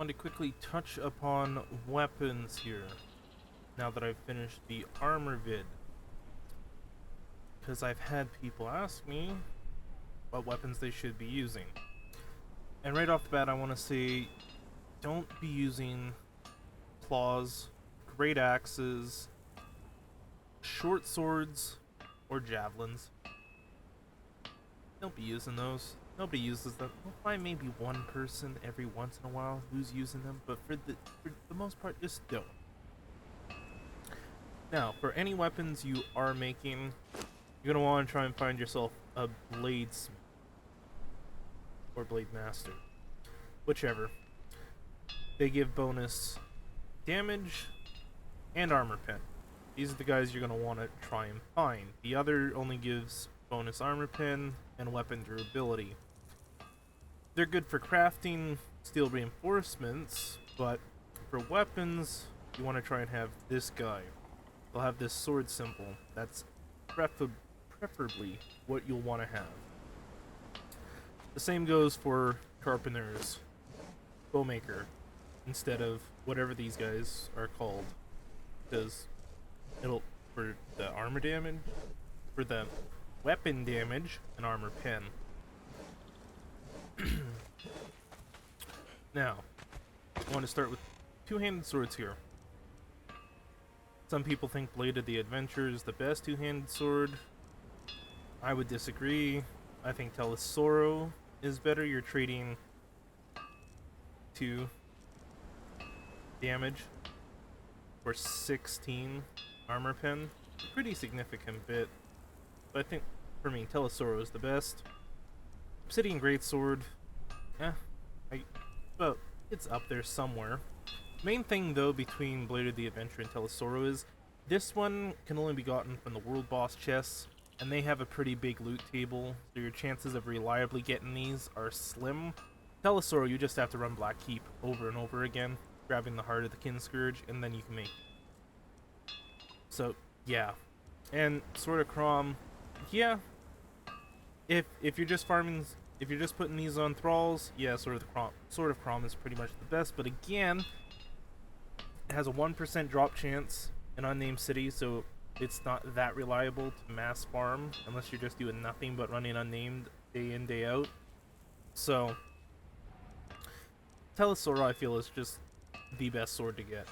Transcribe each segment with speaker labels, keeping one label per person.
Speaker 1: want to quickly touch upon weapons here, now that I've finished the armor vid. Because I've had people ask me what weapons they should be using. And right off the bat, I want to say, don't be using claws, great axes, short swords, or javelins. Don't be using those. Nobody uses them. We'll find maybe one person every once in a while who's using them, but for the most part, just don't. Now, for any weapons you are making, you're gonna want to try and find yourself a bladesmith or blade master, whichever. They give bonus damage and armor pen. These are the guys you're gonna want to try and find. The other only gives bonus armor pen and weapon durability. They're good for crafting steel reinforcements, but for weapons, you want to try and have this guy. They'll have this sword symbol. That's preferably what you'll want to have. The same goes for carpenters, bowmaker, instead of whatever these guys are called, because it'll, for the armor damage, for the weapon damage, an armor pen. Now, I want to start with two-handed swords here. Some people think Blade of the Adventure is the best two-handed sword. I would disagree. I think Telesoro is better. You're trading 2 damage for 16 armor pen. A pretty significant bit. But I think, for me, Telesoro is the best. Obsidian Greatsword, well, it's up there somewhere. Main thing, though, between Blade of the Adventure and Telesoro is this one can only be gotten from the world boss chests, and they have a pretty big loot table, so your chances of reliably getting these are slim. Telesoro, you just have to run Black Keep over and over again, grabbing the Heart of the Kin Scourge, and then you can make it. So, yeah. And Sword of Crom, yeah. If you're just farming, if you're just putting these on thralls, yeah, Sword of Crom is pretty much the best. But again, it has a 1% drop chance in unnamed cities, so it's not that reliable to mass farm unless you're just doing nothing but running unnamed day in, day out. So Telesoro, I feel, is just the best sword to get.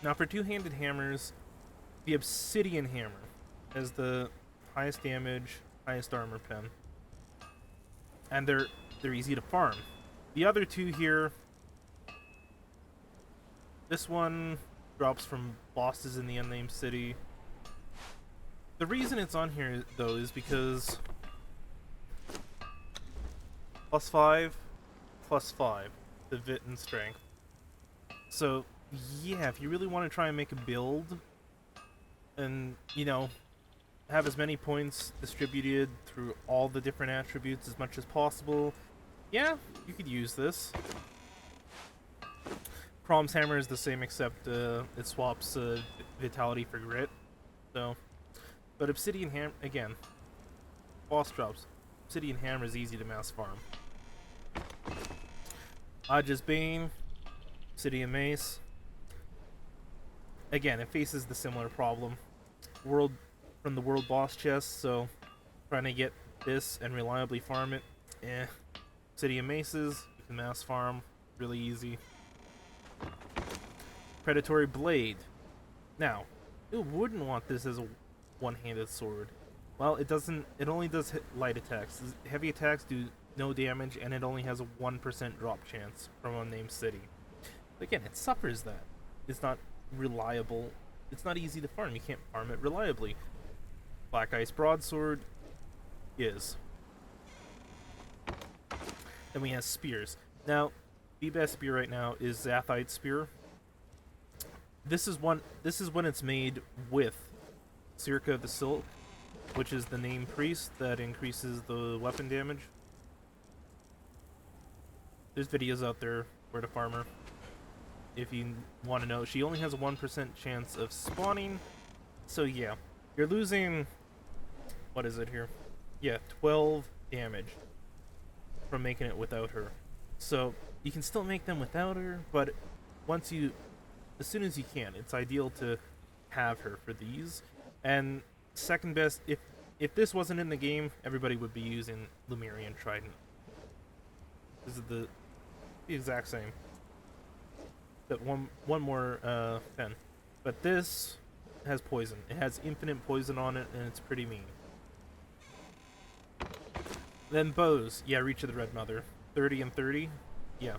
Speaker 1: Now for two-handed hammers, the Obsidian Hammer has the highest damage, highest armor pen, and they're easy to farm. The other two here, this one drops from bosses in the unnamed city. The reason it's on here, though, is because +5, +5, the Vit and Strength. So, yeah, if you really want to try and make a build, and, you know, have as many points distributed through all the different attributes as much as possible, yeah, you could use this. Crom's Hammer is the same, except it swaps Vitality for Grit. So, but Obsidian Hammer, again, boss drops. Obsidian Hammer is easy to mass farm. Ajah's Bane, Obsidian Mace. Again, it faces the similar problem. From the world boss chest, so trying to get this and reliably farm it, Obsidian Maces, you can mass farm, really easy. Predatory Blade. Now, you wouldn't want this as a one-handed sword. Well, it doesn't. It only does light attacks. Heavy attacks do no damage, and it only has a 1% drop chance from unnamed city. But again, it suffers that. It's not reliable. It's not easy to farm. You can't farm it reliably. Black Ice Broadsword is. Then we have spears. Now, the best spear right now is Zathite Spear. This is when it's made with Circa of the Silk, which is the named priest that increases the weapon damage. There's videos out there for the farmer if you want to know. She only has a 1% chance of spawning, so yeah, you're losing, what is it here? Yeah, 12 damage from making it without her. So you can still make them without her, but as soon as you can, it's ideal to have her for these. And second best, if this wasn't in the game, everybody would be using Lumerian Trident. This is the exact same. But one more pen. But this has poison. It has infinite poison on it, and it's pretty mean. Then bows. Yeah, Reach of the Red Mother. 30 and 30. Yeah.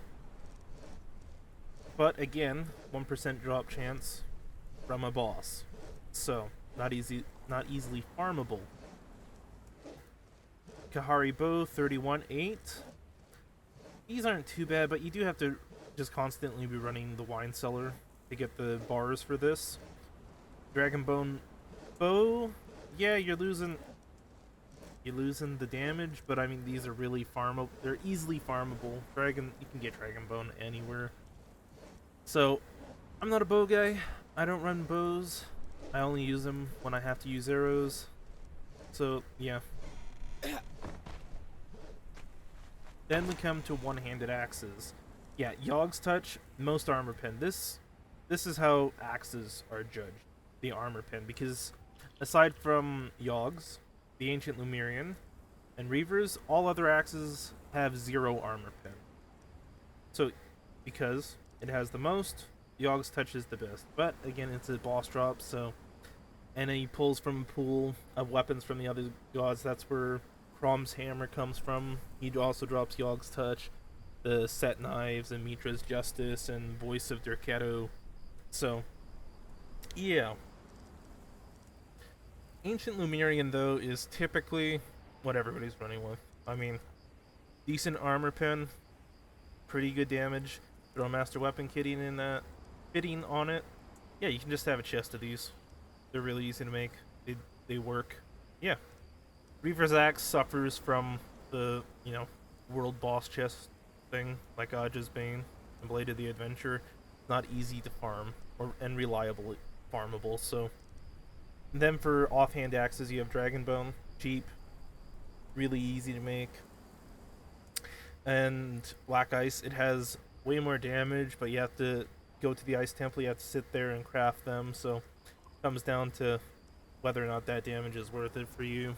Speaker 1: But again, 1% drop chance from a boss. So, not easily farmable. Kahari Bow, 31, 8. These aren't too bad, but you do have to just constantly be running the wine cellar to get the bars for this. Dragonbone Bow, yeah, you're losing the damage, but I mean these are really farmable. They're easily farmable. You can get Dragonbone anywhere. So, I'm not a bow guy. I don't run bows. I only use them when I have to use arrows. So, yeah. Then we come to one-handed axes. Yeah, Yogg's Touch, most armor pen. This is how axes are judged, the armor pen, because aside from Yogg's, the Ancient Lumerian, and Reavers, all other axes have 0 armor pen. So, because it has the most, Yogg's Touch is the best. But, again, it's a boss drop, so... And then he pulls from a pool of weapons from the other gods. That's where Crom's Hammer comes from. He also drops Yogg's Touch, the Set Knives, and Mitra's Justice, and Voice of Derketo. So, yeah. Ancient Lumerian, though, is typically what everybody's running with. I mean, decent armor pen, pretty good damage. Throw a Master Weapon kitting in that, fitting on it. Yeah, you can just have a chest of these. They're really easy to make. They work. Yeah. Reaver's Axe suffers from the, world boss chest thing, like Aj's Bane and Blade of the Adventure. Not easy to farm, and reliably farmable, so... And then for offhand axes, you have Dragonbone. Cheap. Really easy to make. And Black Ice, it has way more damage, but you have to go to the Ice Temple, you have to sit there and craft them, so it comes down to whether or not that damage is worth it for you.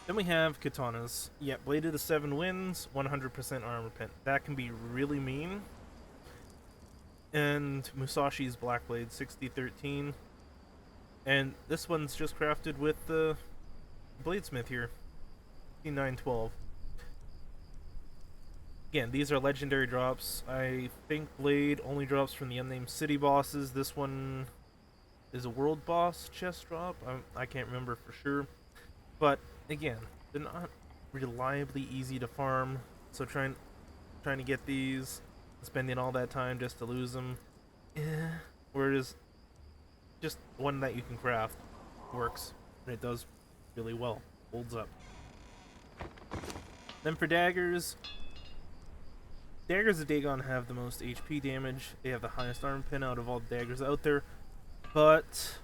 Speaker 1: Then we have Katanas. Yeah, Blade of the Seven Winds, 100% armor pen. That can be really mean. And Musashi's Black Blade, 6013. And this one's just crafted with the Bladesmith here, 912. Again, these are legendary drops. I think Blade only drops from the Unnamed City bosses. This one is a world boss chest drop. I can't remember for sure. But, again, they're not reliably easy to farm. So trying to get these, spending all that time just to lose them, or is just one that you can craft works, and it does really well, holds up. Then for daggers of Dagon have the most HP damage. They have the highest armor pen out of all the daggers out there, but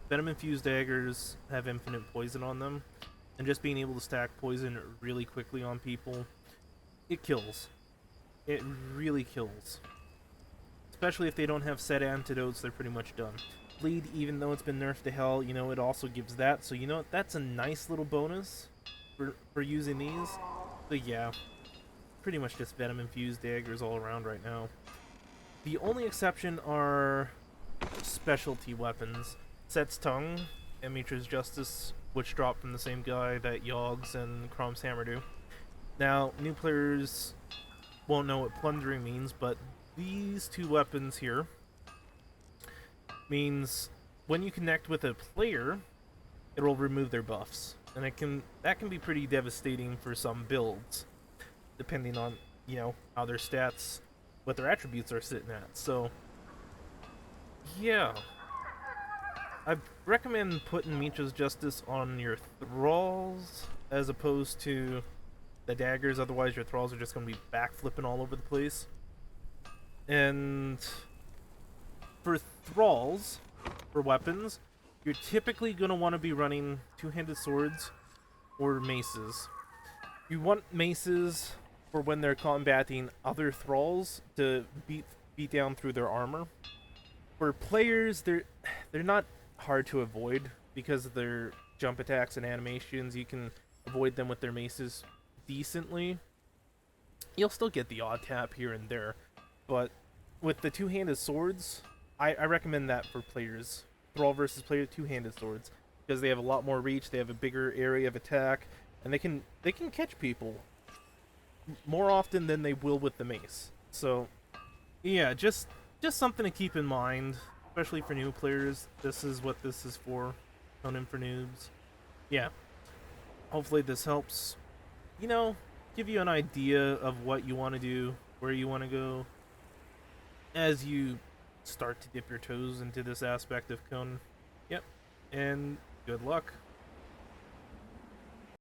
Speaker 1: venom infused daggers have infinite poison on them, and just being able to stack poison really quickly on people, it kills. It really kills. Especially if they don't have set antidotes, they're pretty much done. Bleed, even though it's been nerfed to hell, it also gives that. So, that's a nice little bonus for using these. But yeah, pretty much just venom-infused daggers all around right now. The only exception are specialty weapons. Set's Tongue and Mitra's Justice, which drop from the same guy that Yogg's and Crom's Hammer do. Now, new players won't know what plundering means, but these two weapons here means when you connect with a player, it will remove their buffs, and that can be pretty devastating for some builds, depending on how their stats, what their attributes are sitting at. So yeah, I recommend putting Mitra's Justice on your thralls as opposed to the daggers, otherwise your thralls are just going to be backflipping all over the place. And for thralls, for weapons, you're typically going to want to be running two-handed swords or maces. You want maces for when they're combating other thralls to beat down through their armor. For players, they're not hard to avoid because of their jump attacks and animations. You can avoid them with their maces decently. You'll still get the odd tap here and there, but with the two-handed swords, I recommend that for players. Thrall versus player two-handed swords because they have a lot more reach. They have a bigger area of attack, and they can catch people more often than they will with the mace. So yeah, just something to keep in mind, especially for new players. This is what this is for. Conan for noobs. Yeah. Hopefully this helps. You know, give you an idea of what you want to do, where you want to go, as you start to dip your toes into this aspect of Conan. Yep. And good luck.